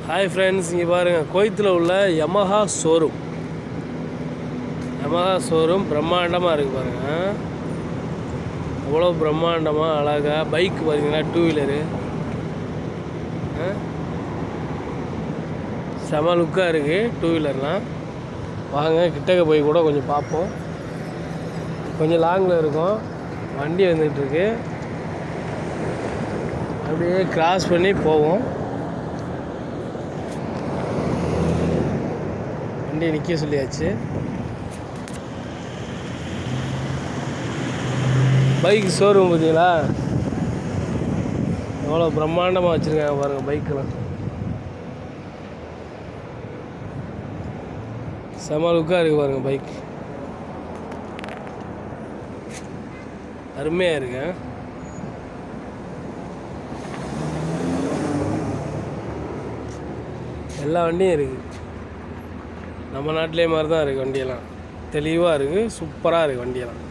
Hi friends, இங்கே பாருங்கள், கோயத்தில் உள்ள யமஹா ஷோரூம். யமஹா ஷோரூம் பிரம்மாண்டமாக இருக்குது பாருங்கள். அவ்வளோ பிரம்மாண்டமாக அழகாக பைக் பார்த்தீங்கன்னா, டூ வீலரு செம லுக்காக இருக்குது. டூ வீலர்லாம் வாங்க கிட்டக்க போய் கூட கொஞ்சம் பார்ப்போம். கொஞ்சம் லாங்கில் இருக்கும், வண்டி வந்துகிட்ருக்கு. அப்படியே கிராஸ் பண்ணி போவோம். வண்டியை நிற்க சொல்லியாச்சு. பைக் ஷோரூம் பார்த்தீங்களா, எவ்வளோ பிரம்மாண்டமாக வச்சுருக்காங்க பாருங்கள். பைக்கெலாம் செம லுக்காக இருக்குது பாருங்கள். பைக் அருமையாக இருக்கு. எல்லா வண்டியும் இருக்குது. நம்ம நாட்டிலே மாதிரி தான் இருக்குது. வண்டியெல்லாம் தெளிவாக இருக்குது, சூப்பராக இருக்குது வண்டியெல்லாம்.